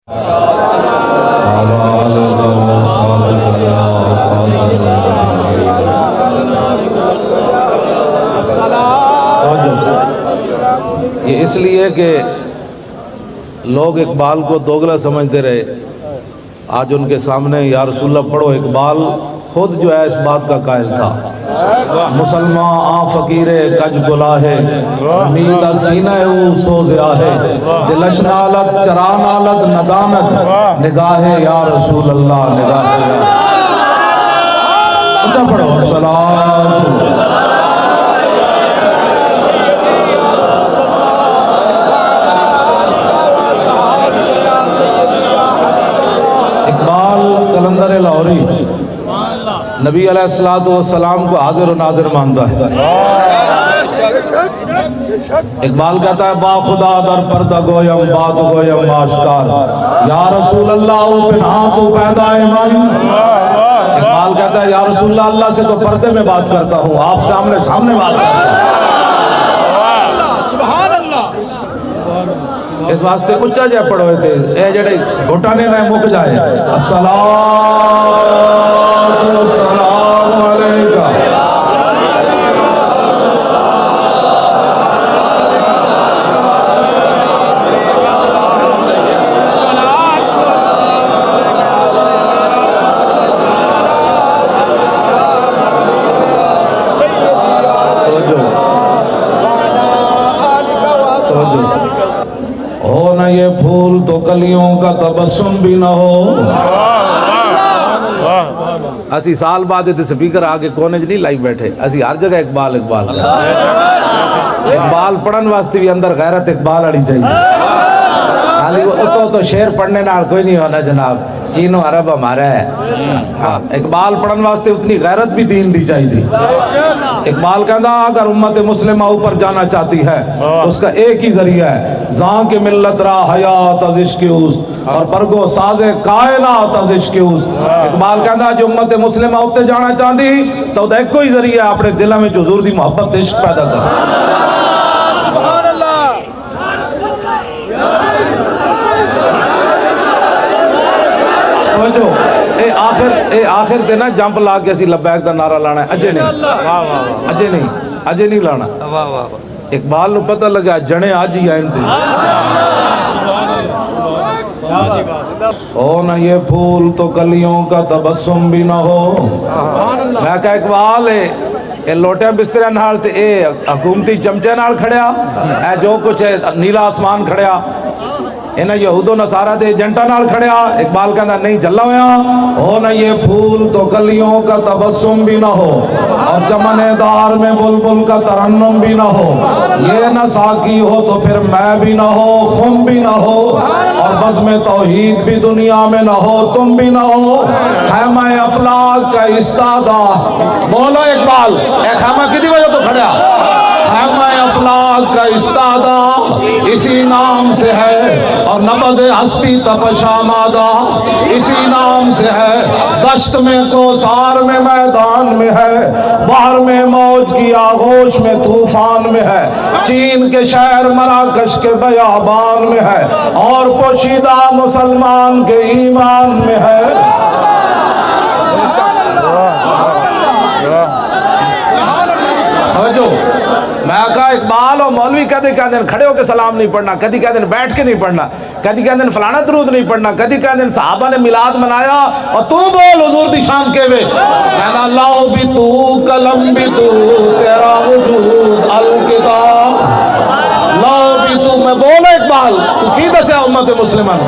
یہ اس لیے کہ لوگ اقبال کو دوگلا سمجھتے رہے، آج ان کے سامنے یا رسول اللہ پڑھو، اقبال خود جو ہے اس بات کا قائل تھا، مسلمان آ فقیر کج گلاہے امید سینہ او سوزیا ہے، دلش نالت چرا نالت ندامت نگاہ یا رسول اللہ نگاہ اچھا پڑھو صلاۃ کلندر لاہوری نبی علیہ السلام کو حاضر و ناظر مانتا ہے۔ اقبال کہتا ہے با خدا در پردہ گویم بات گویم آشکار، یا رسول اللہ پنہاں تو پیدا ایمان۔ اقبال کہتا ہے یا رسول اللہ، اللہ سے تو پردے میں بات کرتا ہوں، آپ سامنے سامنے بات کرتا ہوں۔ اس واسطے اچھا جائے پڑھوئے تھے اے جڑے گھٹانے نہ مک جائے، السلام علیکہ ہو نہ یہ پھول تو کلیوں کا تبسم بھی نہ ہو۔ اسی سال بعد تے سپیکر آگے کونے نہیں لائی بیٹھے، اسی ہر جگہ اقبال اقبال اقبال پڑھن واسطے بھی اندر غیرت اقبال آڑی چاہیے، خالی وہ تو شعر پڑھنے نال کوئی نہیں ہونا جناب، چینو عرب ہمارا ہے۔ اقبال پڑھن واسطے اتنی غیرت بھی دین دی چاہیے تھی۔ اقبال کہتا اگر امت مسلمہ اوپر جانا چاہتی ہے اس کا ایک ہی ذریعہ ہے، زان کے ملت را حیات از عشق اوست اور برگو ساز کائنات از عشق اوست۔ اقبال کہتا جو امت مسلمہ اوپر جانا چاہتی تو ایک کوئی ذریعہ ہے، اپنے دلوں میں حضور دی محبت عشق پیدا کر۔ اے آخر تے نا جمپ لا کے اسی لبیک دا نعرہ لانا ہے، اجے نہیں لانا۔ اقبال نو پتہ لگا جنے آج ہی آئیں تھے۔ ہو نہ یہ پھول تو کلیوں کا تبسم بھی نہ ہو۔ میں کہا اقبال اے لوٹے بسترے نال تے اے حکومتی چمچے نال کھڑیا، اے جو کچھ ہے نیلا آسمان کھڑیا، انہیں یہود و نصارہ دے ایجنٹا نال کھڑیا۔ اقبال کہنا نہیں جلا ہویا، ہو نہ یہ پھول تو کلیوں کا تبسم بھی نہ ہو اور چمن دار میں بلبل کا ترنم بھی نہ ہو، یہ نہ ساقی ہو تو پھر میں بھی نہ ہو، خم بھی نہ ہو اور بزم توحید بھی دنیا میں نہ ہو، تم بھی نہ ہو، خیمہ افلاک کا استادہ بولو اقبال، اے خیمہ کدی وجہ تو کھڑیا، خیمہ افلاک کا استادہ اسی نام سے ہے اور نبض ہستی تپش آمادہ اسی نام سے ہے، دشت میں کوثار میں میدان میں ہے، بحر میں موج کی آغوش میں طوفان میں ہے، چین کے شہر مراکش کے بیابان میں ہے اور پوشیدہ مسلمان کے ایمان میں ہے۔ میں کہا اقبال اور مولوی کہتے کھڑے ہو کے سلام نہیں پڑھنا، کدی کہتے ہیں بیٹھ کے نہیں پڑھنا، کدی کہتے ہیں فلانا درود نہیں پڑھنا، کدی کہتے ہیں صحابہ نے میلاد منایا اور تو بول حضور دی شان کے وے، کہنا لاؤ بھی تو قلم بھی تو تیرا وجود الکتاب، لاؤ بھی تو میں بول اقبال تو کی دسے امت مسلمان،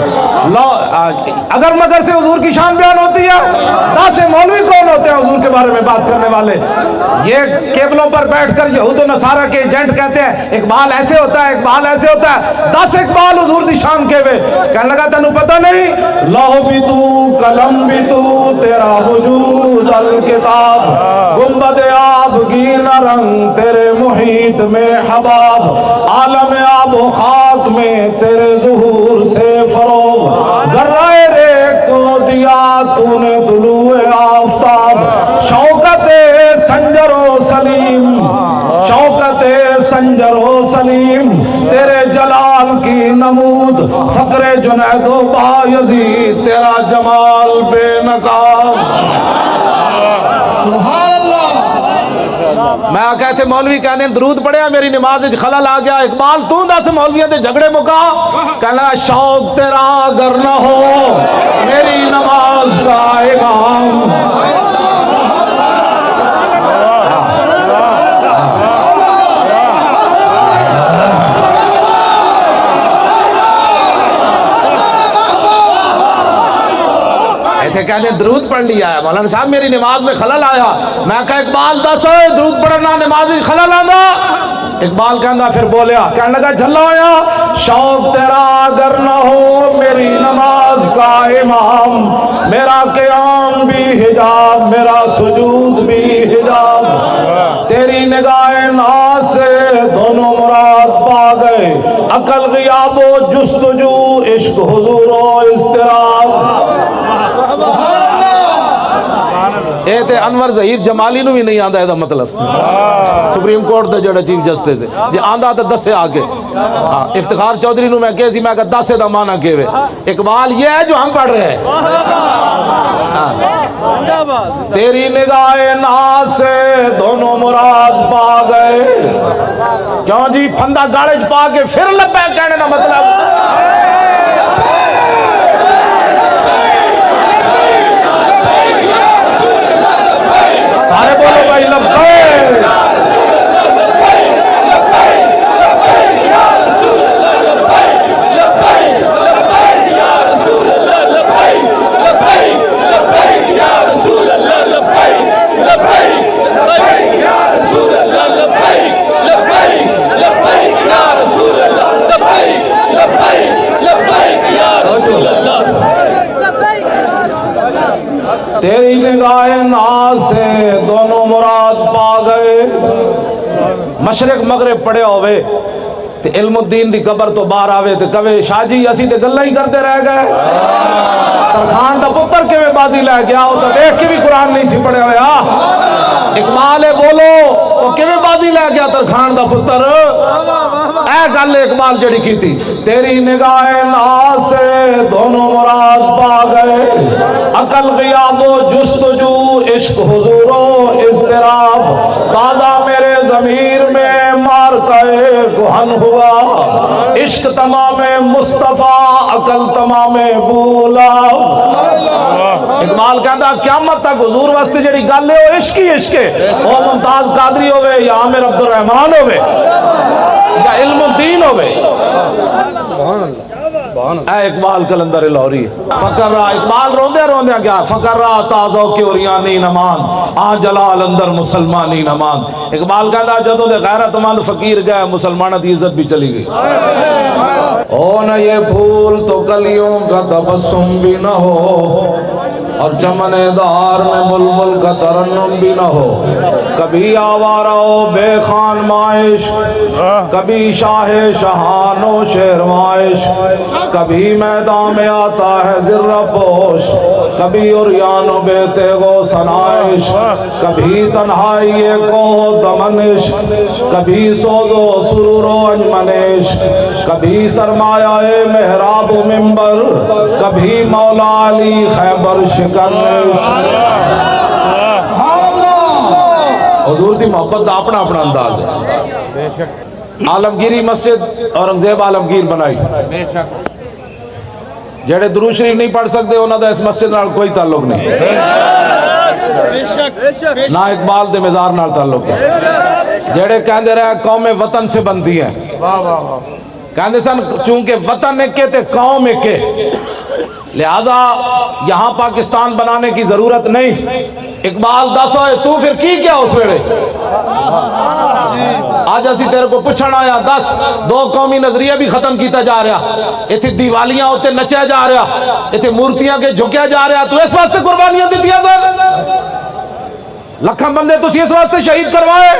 اگر مگر سے حضور کی شان بیان ہوتی ہے داسے مولوی کون ہوتے ہیں حضور کے بارے میں بات کرنے والے؟ یہ کیبلوں پر بیٹھ کر یہود و نصارہ کے ایجنٹ کہتے ہیں اقبال ایسے ہوتا ہے، اقبال ایسے ہوتا ہے، 10 اقبال حضور دی شان کے وے، کہنے لگا تنو پتہ نہیں، لوح بھی تو قلم بھی تو تیرا وجود الکتاب، گنبد آبگین رنگ تیرے محیط میں حباب، عالم آب و خاک میں تیرے ظہور سے فروغ، ذرہ ریک کو دیا تو نے طلوع آفتاب، شوکت سنجر و سلیم، شوکت سنجر و سلیم تیرے جلال کی نمود، فقر جو جنید و بایزید تیرا جمال بے نقاب. سبحان اللہ. میں کہتے مولوی کہنے درود پڑھیا میری نماز خلل آ گیا. اقبال تو دس مولویوں دے جھگڑے مکا. کہنا شوق تیرا اگر نہ ہو میری نماز کا امام. کہنے درود پڑھ لیا ہے مولانا صاحب میری نماز میں خلل آیا. میں کہا اقبال دس درود پڑھنا نماز میں خلل آندا. اقبال کہندا پھر بولیا کہنے لگا جھلا ہویا شوق تیرا اگر نہ ہو میری نماز کا امام. میرا قیام بھی حجاب میرا سجود بھی حجاب. تیری نگاہ ناز سے دونوں مراد پا گئے. عقل غیاب و جستجو عشق حضور و اضطراب. اے تے انور ظہیر جمالی نو بھی نہیں آندا ہے دا مطلب سپریم کورٹ دے جڑا چیف جسٹس ہے جے آندا تے دسے آگے. افتخار چودھری نو میں کہے سی میں کہ دسے دا معنی کیوے. اقبال یہ ہے جو ہم پڑھ رہے ہیں. تیری نگاہ ناز سے دونوں مراد پا گئے. کیوں جی پھندا گاڑے پا کے پھر لبے کہنے دا مطلب سارے بولو بھائی لبیک. تیری نگاہ ناز سے دونوں مراد پا گئے. مشرق مغرب پڑے ہوئے تے علم الدین دی قبر تو باہر آوے تے کہے شاہ جی اسی تے گلہ ہی کرتے رہ گئے. ترخان دا پتر کے میں بازی لے گیا وہ تو دیکھ کے بھی قرآن نہیں سی پڑھے ہویا. اقبال بولو وہ کے میں بازی لے گیا ترخان دا پتر. اے گل اقبال جڑی کی تھی تیری نگاہ ناز سے دونوں مراد پا گئے. عقل غیاب و جستجو عشق حضور و اضطراب. تازہ میرے ضمیر میں مار کہے کہن ہوا. عشق تمام مصطفیٰ عقل تمام بولا. اقبال کہتا قیامت تک حضور واسطے جڑی گل ہے وہ عشق ہی عشق ہے. وہ ممتاز قادری ہوئے یا عامر عبد الرحمن ہوئے یا علم الدین ہوئے. اے اقبال کلندر لاہوری فقر را اقبال روندے روندے کیا فقر را تازہ کیوریانی نمان آ جلال اندر مسلمانی نمان. اقبال کہتا جدوں دے غیرت مند فقیر گئے مسلمانہ دی عزت بھی چلی گئی. او نہ یہ پھول تو کلیوں کا تبسم بھی نہ ہو اور چمن دار میں ململ کا ترنم بھی نہ ہو. کبھی آوارہ ہو بے خان مائش کبھی شاہ شہان و شیر مائش. کبھی میدان میں آتا ہے ذرہ پوش کبھی عریان و بے تیغ و سنائش. کبھی تنہائی کو دمنش کبھی سوز و سرور و انجمنش. کبھی سرمایہ محراب و منبر کبھی مولا علی خیبر شکنش. حضور دی محبت دا اپنا اپنا انداز ہے. عالمگیری مسجد اورنگزیب عالمگیر بنائی. جڑے درود شریف نہیں پڑھ سکتے انہوں دا اس مسجد نال کوئی تعلق نہیں نہ اقبال دے مزار نال تعلق ہے. جڑے کہندے رہے قوم وطن سے بنتی ہیں کہندے سن چونکہ وطن ایک تے قوم ایک لہذا یہاں پاکستان بنانے کی ضرورت نہیں. اقبال دس ہوئے تو پھر کی کیا اس ویلے آج اسی تیرے کو پوچھنا آیا. دس دو قومی نظریہ بھی ختم کیتا جا رہا. ایتھے دیوالیاں ہوتے نچیا جا رہا. ایتھے مورتیاں کے جھکیا جا رہا. تو اس واسطے قربانیاں دیتیاں سن. لکھاں بندے تسی اس واسطے شہید کروائے.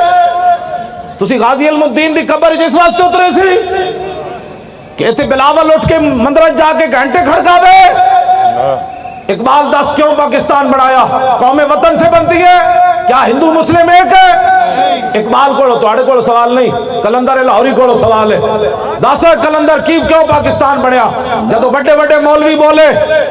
تسی غازی علم الدین دی قبر جس واسطے اترے سی کہ ایتھے بلاول اٹھ کے مندرج جا کے گھنٹے کھڑکاوے. اقبال دس کیوں پاکستان بڑھایا؟ قوم وطن سے بنتی ہے. کیا ہندو مسلم ایک ہے؟ اقبال کو سوال نہیں, کلندر لاہوری کو سوال ہے. دس کلندر کیوں پاکستان بنیا؟ جدو بڑے بڑے مولوی بولے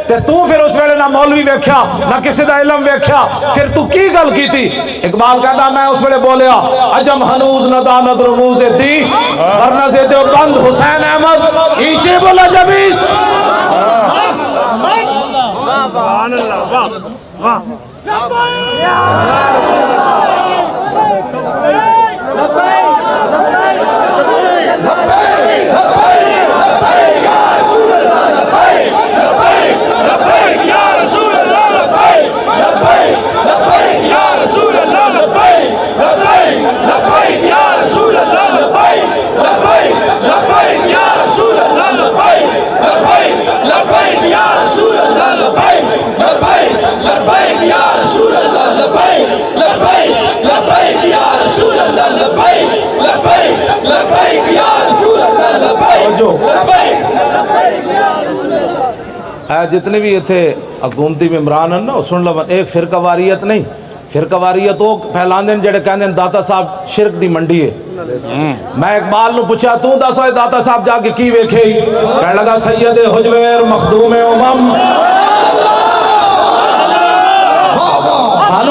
تے تو پھر اس ویلے نہ مولوی ویکھیا نہ کسی دا علم ویکھیا, پھر تو کی گل کی تھی؟ اقبال کہتا میں اس ویلے بولیا عجم ہنوز ندانت رموز دی ورنہ سے دیو بند حسین احمد ایچے بولا جبیس. سبحان اللہ. واہ جتنے بھی تھے حکومتی ممبران ہیں نا سن لو, ایک فرقہ واریت نہیں, فرقہ واریت وہ پھیلان دیں جڑے کہندے داتا صاحب شرک دی منڈی ہے. میں اقبال نو پوچھا تو دسو داتا صاحب جا کے کی ویکھے؟ کہنے لگا سید حجویر مخدوم امم.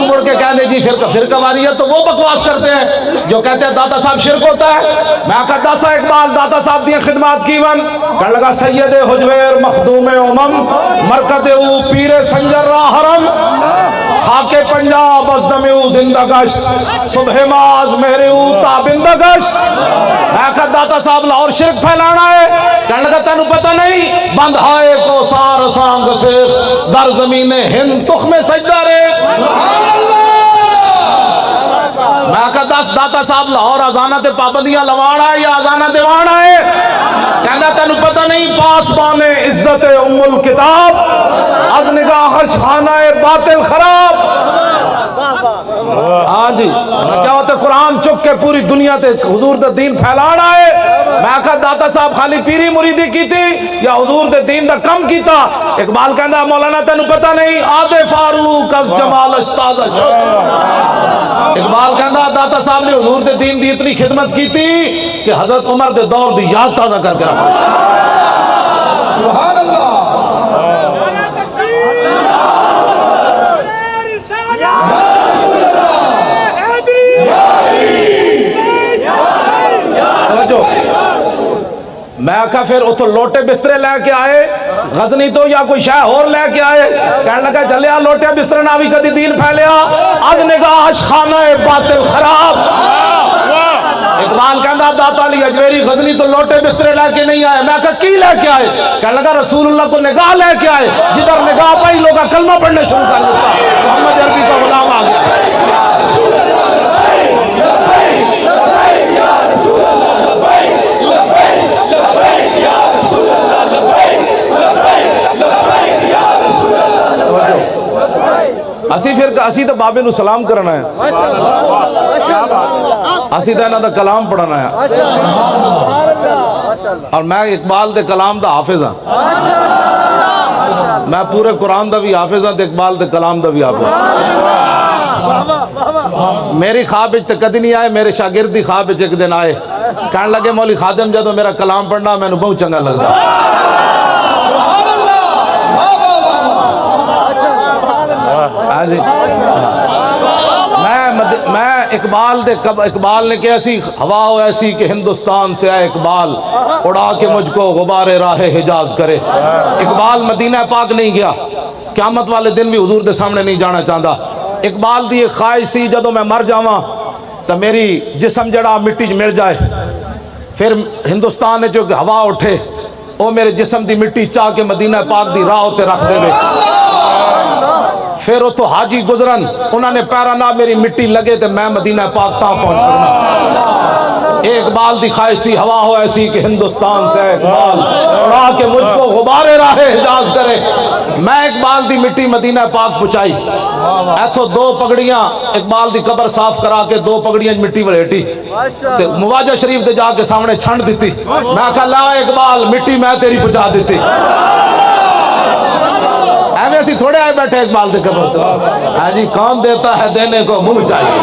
مڑ کے کہنے جی فرقہ واریت تو وہ بکواس کرتے ہیں جو کہتے ہیں داتا صاحب شرک ہوتا ہے. میں کہتا سا اقبال داتا صاحب دی خدمات کی ون؟ کہنے لگا سید حجویر مخدوم امم مرکز او پیر سنجر را حرم خاک پنجاب از دم او زندہ گشت صبح ماز مہر او تابندہ گشت. میں کہتا داتا صاحب لاہور شرک پھیلانا ہے. کہنے لگا تینوں پتہ نہیں بندھائے کو سار سانگ سے در زمین ہند تخم سجدہ رے. میں کہتا داتا صاحب لاہور آزانہ تے پابندیاں لوانا ہے یا آزانہ دیوانا ہے؟ کہنا تینوں پتہ نہیں پاسبان عزت ام الکتاب از نگاہ خانہ باطل خراب. ہاں جی کیا ہوتا ہے قرآن چک کے پوری دنیا تے حضور دے دین پھیلانا ہے. میں کہا داتا صاحب خالی پیری مریدی کی تھی یا حضور دے دین دا کم کیتا؟ اقبال کہندا مولانا تینوں پتہ نہیں آدھے فاروق از جمال اشتاز شد. اقبال کہندا داتا صاحب نے حضور دے دین دی اتنی خدمت کی تھی کہ حضرت عمر دے دور دی یاد تازہ کر کے رکھا. سبحان اللہ. میں کہا پھر اتو لوٹے بسترے لے کے آئے غزنی تو یا کوئی شاہ اور لے کے آئے. کہنے لگا چلیا لوٹے بسترے نہ بھی کدی دین پھیلیا از نگاہ خانہ باطل خراب. اقبال کہندا داتا علی اجمیری غزنی تو لوٹے بسترے لے کے نہیں آئے. میں کہا کی لے کے آئے؟ کہنے لگا رسول اللہ کو نگاہ لے کے آئے. جدھر نگاہ پائی لوگا کلمہ پڑھنے شروع کر لیتا. محمد عربی کا غلام آ گیا. اسی تو بابے نو سلام کرنا ہے, اسی تو انہاں دا کلام پڑھنا ہے, اور میں اقبال دے کلام دا حافظ ہاں. میں پورے قرآن دا بھی حافظ ہاں, اقبال دے کلام دا بھی حافظ ہاں. میری خواب تے کدی نہیں آئے, میرے شاگردی خواب ایک دن آئے. کہنے لگے مولی خادم جدو میرا کلام پڑھنا میں نے بہت چنگا لگتا. میں اقبال نے کہ ایسی ہوا ہو ایسی کہ ہندوستان سے آئے اقبال اڑا کے مجھ کو غبار راہ حجاز کرے. اقبال مدینہ پاک نہیں گیا, قیامت والے دن بھی حضور دے سامنے نہیں جانا چاہتا. اقبال دی ایک خواہش سی جدو میں مر جاواں تو میری جسم جڑا مٹی مل جائے, پھر ہندوستان نے جو ہوا اٹھے وہ میرے جسم دی مٹی چاہ کے مدینہ پاک دی راہ ہوتے رکھ دے. پھر وہ تو حاجی گزرن انہوں نے پیرا نہ میری مٹی لگے تو میں مدینہ پاک تا پہنچ سکنا. ایک اقبال دی خواہش سی ہوا ہو ایسی کہ ہندوستان سے اقبال اڑا کے مجھ کو غبار راہ حجاز کرے. میں اقبال دی مٹی مدینہ پاک پہنچائی. ایتھو دو پگڑیاں اقبال دی قبر صاف کرا کے دو پگڑیاں مٹی ولیٹی مواجہ شریف دے جا کے سامنے چھنڈ دیتی. میں کہا لا اقبال مٹی میں تیری پہنچا دیتی. ایویں اسی تھوڑے آئے بیٹھے اقبال دے قبر تو. ہاں جی کون دیتا ہے دینے کو منہ چاہیے.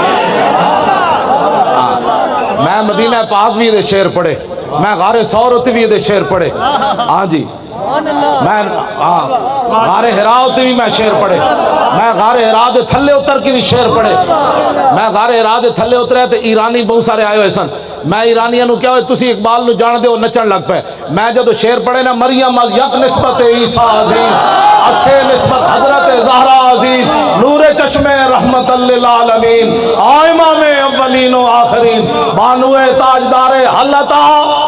میں مدینہ پاک بھی دے شیر پڑھے، میں غار ثور تے بھی دے شیر پڑھے، ہاں جی میں غار ہرا تے بھی میں شیر پڑھے، میں غار ہرا دے تھلے اتر کے بھی شیر پڑھے، میں غار ہرا دے تھلے اترے تے ایرانی بہت سارے آئے ہوئے سن، میں ایرانیاں نو کیا ہوئے تسی اقبال نو جان دے ہو نچن لگ پہ، میں جدو شیر پڑھے نا مریم از یک نسبت عیسیٰ عزیز، اسے نسبت حضرت زہرا عزیز، نور چشم رحمت للعالمین، امام اولین و آخرین، بانو تاجدار حلتا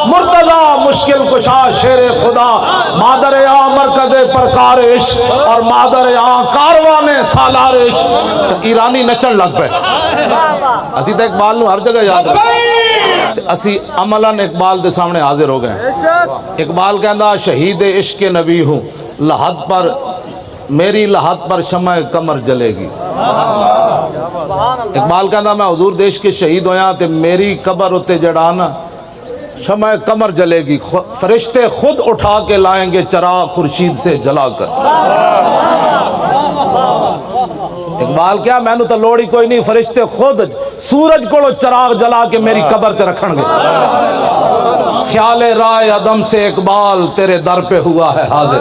مرتضی مشکل کشا شیر خدا، مادر آ مرکز پرکار عشق اور مادر آ کاروان سالار عشق۔ ایرانی نچن لگ پہ، اسی تو اقبال نو ہر جگہ یاد رکھ، اسی عملاً اقبال دے سامنے حاضر ہو گئے۔ اقبال کہندا شہید عشق نبی ہوں، لحد پر میری لحد پر شمع قمر جلے گی۔ اقبال کہندا میں حضور دیش کے شہید ہویا تے میری قبر اتے جڑانا شمع قمر جلے گی، فرشتے خود اٹھا کے لائیں گے چراغ خورشید سے جلا کر۔ اقبال کیا میں نو تو لوڑی کوئی نہیں، فرشتے خود سورج کو چراغ جلا کے میری قبر تے رکھن گے۔ خیال رائے عدم سے اقبال تیرے در پہ ہوا ہے حاضر،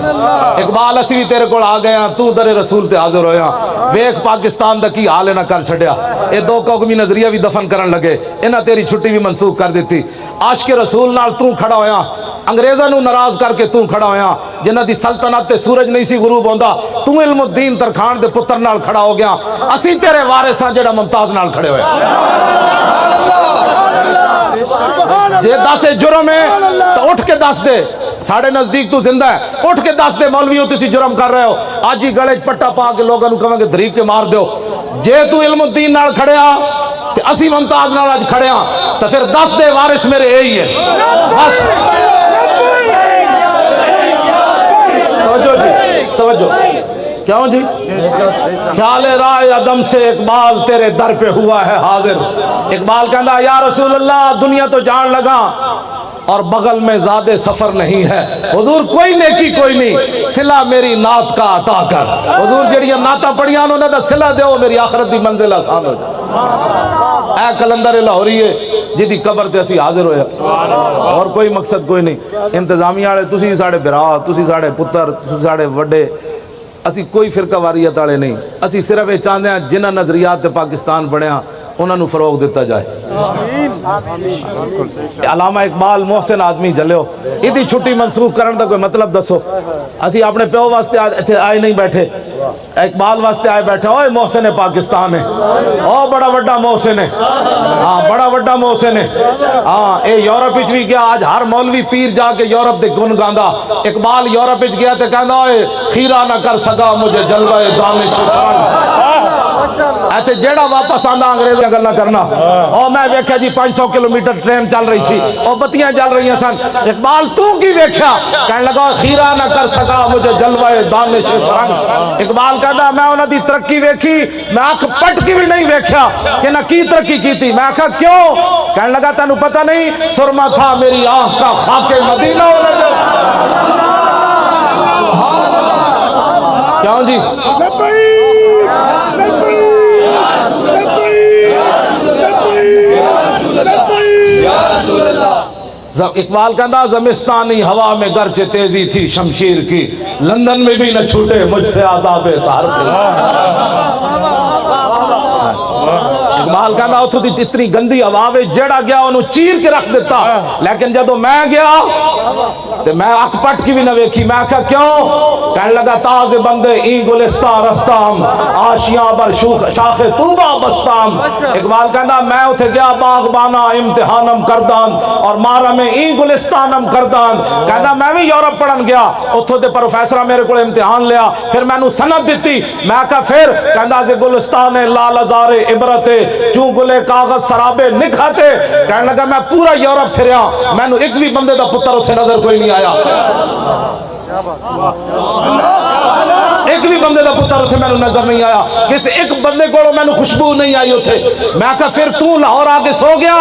اقبال اسی بھی تیرے کو آ گیا، تو در رسول تے حاضر ہویا، ویک پاکستان دا کی حال نہ کر چھڑیا، اے دو قومی نظریہ بھی دفن کرن لگے، انہاں تیری چھٹی بھی منسوخ کر دیتی، عاشق رسول نال تو کھڑا ہویا، انگریزاں نو ناراض کر کے تو کھڑا ہویا، جنہاں دی سلطنت تے سورج نہیں سی غروب ہوندا، تو علم الدین ترکھان دے پتر نال کھڑا ہو گیا، اسی تیرے وارث ہاں جڑا ممتاز نال کھڑے ہوئے۔ جے دس جرم ہے تو اٹھ کے دس دے، ساڑھے نزدیک تو زندہ ہے، اٹھ کے دس دے مولویوں تسی جرم کر رہے ہو، آج ہی گڑے پٹا پا کے لوگاں نو کہاں گے دھریک کے مار دیو، جے تو علم الدین نال کھڑے ہاں تے اسی ممتاز نال آج کھڑے ہاں، تو پھر دس دے وارث میرے یہی ہے، بس توجہ جی توجہ، کیوں جی؟ خیال رائے عدم سے اقبال تیرے در پہ ہوا ہے حاضر۔ اقبال کہندا یا رسول اللہ دنیا تو جان لگا اور بغل میں زیادہ سفر نہیں ہے، حضور کوئی نیکی کوئی نہیں، صلہ میری نعت کا عطا کر، حضور جڑیاں نعتاں پڑھیاں انہوں نے صلہ دیو میری آخرت دی منزل آسان ہو جائے۔ اے کلندر لاہوری ہے جدی قبر تے اسی حاضر ہویا، اور کوئی مقصد کوئی نہیں، انتظامیہ والے تسی ساڑے برا، تسی ساڑے پتر، تسی ساڑے وڈے، اسی کوئی فرقہ واریت والے نہیں، اسی صرف یہ چاہتے ہیں جنہ نظریات تے پاکستان بڑھیا انہوں نے فروغ دیتا جائے۔ علامہ اقبال محسن آدمی جلے ہو، اتنی چھٹی منسوخ کرنے دا کوئی مطلب دسو، اسی اپنے پیو واسطے آئے نہیں بیٹھے، اقبال واسطے آئے بیٹھے، اوہ محسن پاکستان ہے، اوہ بڑا وڈا محسن ہے، ہاں بڑا وڈا محسن ہے، ہاں اے یورپ اچ بھی گیا، آج ہر مولوی پیر جا کے یورپ دے گن گاندا، اقبال یورپ اچ گیا تے کہندا اوہ خیرہ نہ کر سکا مجھے جلوہ دانش فرنگ، ایتے جیڑا واپس آندا انگریزاں گل نہ کرنا، او میں ویکھیا جی 500 کلومیٹر ٹرین چل رہی سی، او بتیاں چل رہی ہیں سن، اقبال تو کی ویکھیا؟ کہنے لگا خیرہ نہ کر سکا مجھے جلوہ دانش فرنگ۔ اقبال کہتا میں انہاں دی ترقی ویکھی، میں آنکھ پٹ کی بھی نہیں ویکھیا کہ نہ کی ترقی کی تھی، میں کہا کیوں؟ کہنے لگا تینوں پتہ نہیں سرما تھا میری آنکھ کا خاک مدینہ ہو لگا، کیوں جی؟ اقبال کہندا زمستانی ہوا میں گرچہ تیزی تھی شمشیر کی، لندن میں بھی نہ چھوٹے مجھ سے عذاب سہر سے۔ اقبال کہندا اتھو دی اتنی گندی ہوا وے جڑا گیا انہوں چیر کے رکھ دیتا، لیکن جدو میں گیا تو میں اک پٹ کی بھی نہ ویکھی، میں کہا کیوں؟ کہنے لگا تاز بندے این گلستان رستام، آشیاں بر شاخ طوبہ بستام۔ اقبال کہندا میں اتھے گیا باغبانا امتحانم کردان اور مارا میں این گلستانم کردان، کہندا میں بھی یورپ پڑھن گیا، اتھو دے پروفیسرہ میرے کو امتحان لیا، پھر میں نو سند دیتی، میں کہا پھر؟ کہندا سے گلستان لال ازار عبرتے چون گلے کاغذ سرابے نکھاتے، کہنے لگا میں پورا یورپ پھریا، میں نو ایک بھی بندے دا پتر اتھے نظر کوئی نہیں آیا، ایک بھی بندے دا پتر اتھے میں نظر نہیں آیا, کسی ایک بندے کو میں خوشبو نہیں آئی اتھے. میں کہا پھر تو لاہور آ کے سو گیا؟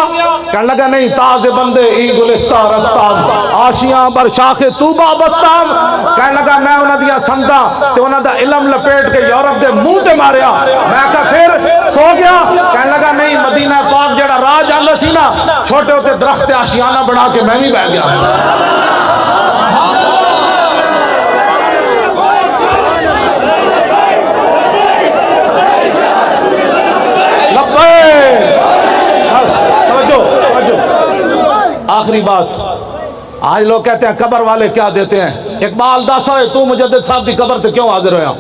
کہنے لگا نہیں, تازے بندے ای گلستہ رستان آشیاں بر شاخ توبہ بستان. کہنے لگا میں انہاں دیا سندا تے انہاں دا علم لپیٹ کے یورپ دے منہ تے ماریا. میں کہا پھر سو گیا؟ کہنے لگا نہیں, مدینہ پاک جڑا راہ جانا سی نا, چھوٹے ہوتے درخت آشیانہ بنا کے میں بھی بہ گیا. آخری بات, آج لوگ کہتے ہیں قبر والے کیا دیتے ہیں. اقبال دس ہوئے تو مجدد صاحب دی قبر تے کیوں حاضر ہویا؟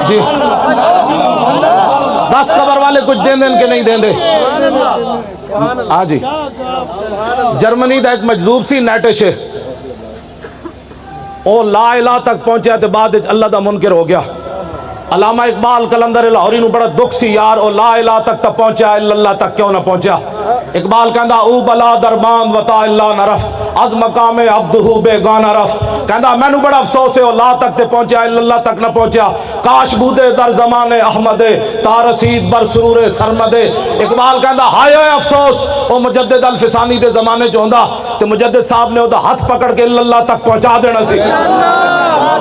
جی 10 قبر والے کچھ دیں دیں کہ نہیں دیں دے؟ ہاں جی. جرمنی دا ایک مجذوب سی نیٹش ہے, او لا الہ تک پہنچیا تے بعد اللہ دا منکر ہو گیا. علامہ اقبال کلندر لاہوری نو بڑا دکھ سی, یار او لا الہ تک تا پہنچیا, اللہ تک کیوں نہ پہنچیا. اقبال کہندا او بلا دربان وطا اللہ نہ رفت, از مقام عبدہو بے گانا رفت. کہندا میں نو بڑا افسوس ہے او لا تک تے پہنچیا, اللہ تک نہ پہنچیا. کاش بودے در زمان احمد تا رسید بر سرور سرمد. اقبال کہندا ہائے ہوئے افسوس, او مجدد الفسانی دے زمانے جو ہوندا تے مجدد صاحب نے او دا ہاتھ پکڑ کے اللہ تک پہنچا دینا سی.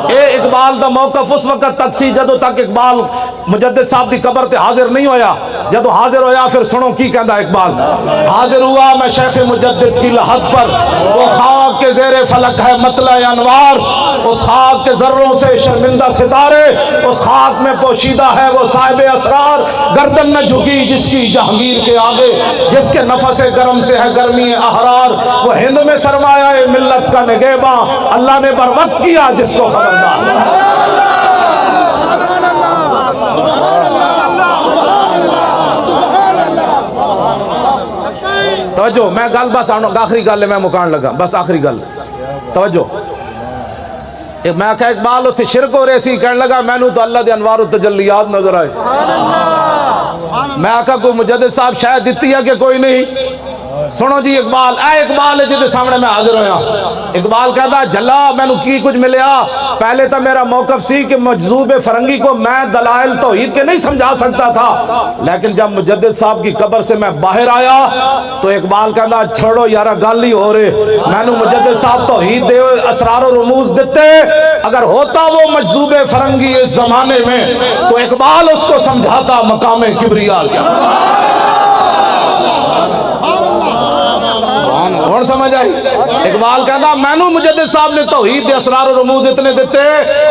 اے اقبال دا موقف اس وقت تک سی جدو تک اقبال مجدد صاحب دی قبر تے حاضر نہیں ہویا. جدو حاضر ہویا پھر سنو کی کہندا اقبال. حاضر ہوا میں شیخ مجدد کی لحد پر, وہ خاک کے زیر فلک ہے مطلع انوار, اس خاک کے ذروں سے شرمندہ ستارے, اس خاک میں پوشیدہ ہے وہ صاحب اسرار. گردن نہ جھکی جس کی جہانگیر کے آگے, جس کے نفس گرم سے ہے گرمی احرار. وہ ہند میں سرمایہ ملت کا نگہباں, اللہ نے بر وقت کیا جس کو خبردار. توجہ, میں گل بس آخری گل ہے, میں مکان لگا بس آخری گل. توجہ, میں کہا اقبال اتھے شرک ہو رہے سی, کہنے لگا میں نو تو اللہ دے انوار و تجلیات نظر آئے. میں کہا کوئی مجدد صاحب شاید دیتی ہے کہ کوئی نہیں. سنو جی اقبال, اے اقبال ہے جدے سامنے میں حاضر ہویا. اقبال کہتا جھلا میں نو کی کچھ ملیا. پہلے تو میرا موقف سی کہ مجذوب فرنگی کو میں دلائل توحید کے نہیں سمجھا سکتا تھا, لیکن جب مجدد صاحب کی قبر سے میں باہر آیا تو اقبال کہتا چھوڑو یارا گل ہی ہو رہے, میں نو مجدد صاحب توحید دے اسرار و رموز دیتے. اگر ہوتا وہ مجذوب فرنگی اس زمانے میں تو اقبال اس کو سمجھاتا مقام کبریا کیا. کون سمجھ آئی؟ اقبال کہتا میں نو مجدد صاحب نے توحید دے اسرار و رموز اتنے دیتے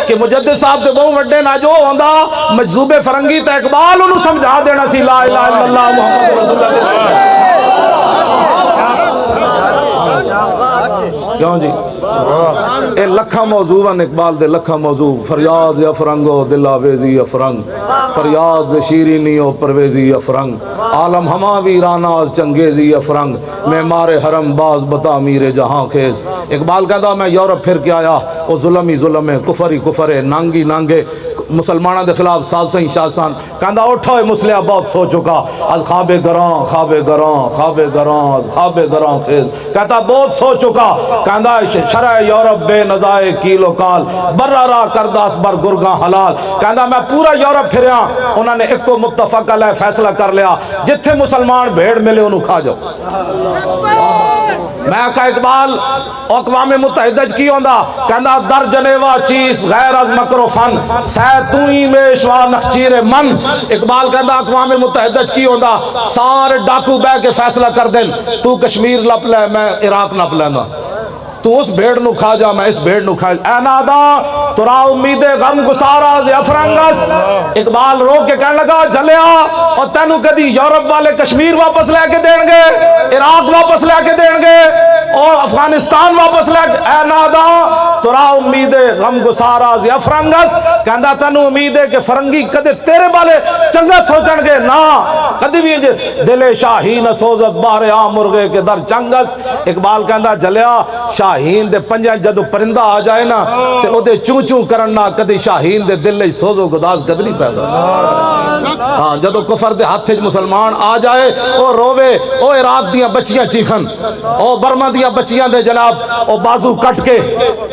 کہ مجدد صاحب دے بہت وڈے نہ جو ہوندا مجذوب فرنگی تا اقبال انہوں سمجھا دینا سی لا الہ الا اللہ محمد رسول اللہ. کیوں جی اے لکھا موضوع ہیں اقبال دے, لکھا موضوع. فریاد افرنگو دل آویزی افرنگ, فریاد شیرینی و پرویزی افرنگ, عالم ہما ویرانہ چنگیزی افرنگ, معمار حرم باز بتا میر جہاں خیز. اقبال کہتا میں یورپ پھر کے آیا, وہ ظلم ہی ظلم ہے, کفر ہی کفر ہے, نانگی نانگے مسلمانہ دے خلاف سازسیں شاسان. کہتا اٹھا مسلح بہت سو چکا, از خواب گران خواب گران خواب گران خواب گران خیز. کہتا بہت سو چکا. کہتا شرع یورپ بے نزائے کیل و کال, برہ را کرداس بر گرگاں حلال. کہتا میں پورا یورپ پھریا, انہوں نے ایک کو متفق علیہ فیصلہ کر لیا, جتھے مسلمان بھیڑ ملے انہوں کھا جاؤ. میں کہا اقبال اقوام متحدہ کی ہوندا؟ کہندا در جنیوا چیز غیر از مکر و فن, سیتوئی میشوا نخچیر من. اقبال کہندا اقوام متحدہ کی ہوندا؟ سارے ڈاکو بے کے فیصلہ کر دیں, تو کشمیر لپ لے میں عراق نپ لینا, تو اس بھیڑ نو کھا جا میں اس بھیڑ نو کھا جا. اے نادا ترا امید غم گسارا ز افرنگس. اقبال رو کے کہنے لگا جلیا اور تینو کدی یورپ والے کشمیر واپس لے کے دیں گے, عراق واپس لے کے دیں گے, اور افغانستان واپس لے کے. اے نادا ترا امید غم گسارا ز افرنگس. کہندا تینو امید ہے کہ فرنگی کدے تیرے والے چنگا سوچن گے نا, کدی بھی دل شاہین سوزت باہر آ مرغے کے در چنگس. اقبال کہندا جلیا شاہین دے پنجاں جدو پرندہ آ جائے نا تے او دے چوں چوں کرنا, کدی شاہین دے دل لئی سوز و گداز کدی نہیں پیدا. ہاں جدو کفر دے ہاتھ مسلمان آ جائے او روے او عراق دیاں بچیاں چیخن او برما دیاں بچیاں دے جناب او بازو کٹ کے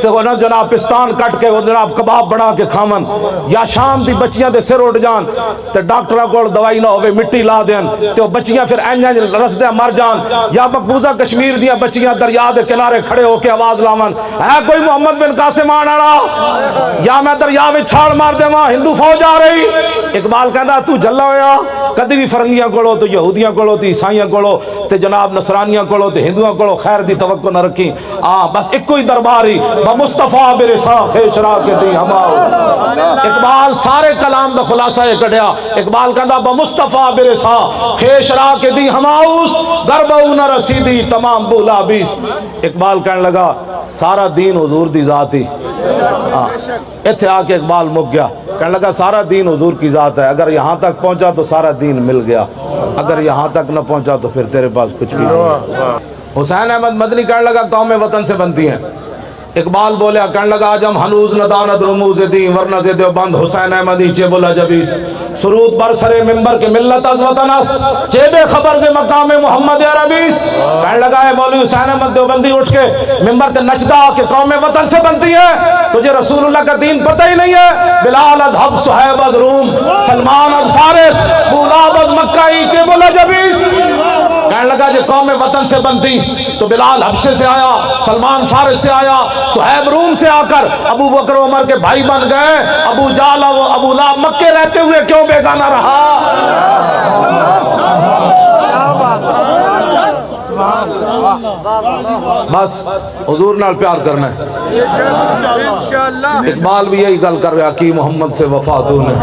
تے وہ نا جناب پستان کٹ کے وہ جناب کباب بنا کے کھامن یا شام دی بچیاں دے سر اٹھ جان تے ڈاکٹرہ کو دوائی نہ ہوئے مٹی لا دین تے وہ بچیاں پھر اینجاں رس دے مر جان یا مقبوضہ کشمیر دیاں بچیاں دریا دے کنارے کھڑے ہو کے آواز لاون ہے کوئی محمد بن قاسم آنا رہا یا میں دریا میں چھاڑ مار دے وہاں ہندو فوج آ رہی اقبال کہندا تو جلا ہویا کدی بھی فرنگیاں کولو تو یہودیاں کولو تو عیسائیاں کولو تے جناب نصرانیاں کولو تے ہندوؤں کولو خیر دی توقع نہ رکھی بس ایک کوئی درباری بمصطفیٰ برسا خیشرا کے دی ہماؤ اقبال سارے کلام دا خلاصہ یہ کڑیا اقبال کہندا بمصطفیٰ برسا خیشرا کے دی ہماؤس گربہو نہ رسیدی تمام بولا بیس اقبال کہنے لگا سارا دین حضور دی ذات ہی اتھے آ کے اقبال مک گیا کہنے لگا سارا دین حضور کی ذات ہے اگر یہاں تک پہنچا تو سارا دین مل گیا اگر یہاں تک نہ پہنچا تو پھر تیرے پاس کچھ بھی نہیں حسین احمد مدنی کہنے لگا قومیں وطن سے بنتی ہیں اقبال بولیا کہنے لگا آج ہم ہنوز ندانت رموز دین ورنہ سے دیوبند حسین احمدی چے بولا جبیس سرود بر سرے ممبر کے ملت از وطن اس چے بے خبر سے مقام محمد عربیس کہنے لگا ہے مولوی حسین احمد دیوبندی اٹھ کے ممبر تے نچدا کہ قوم وطن سے بنتی ہے تجھے رسول اللہ کا دین پتہ ہی نہیں ہے بلال از حب صہیب از روم سلمان از فارس بولاب از مکہ چے بولا جبیس کہنے لگا جو قوم وطن سے بنتی تو بلال حبشے سے آیا سلمان فارس سے آیا صہیب روم سے آ کر ابو بکر و عمر کے بھائی بن گئے ابو جہل و ابو لہب مکے رہتے ہوئے کیوں بیگانہ رہا بس حضور نال پیار کرنا ہے اقبال بھی یہی گل کر رہا کہ محمد سے وفا تو نے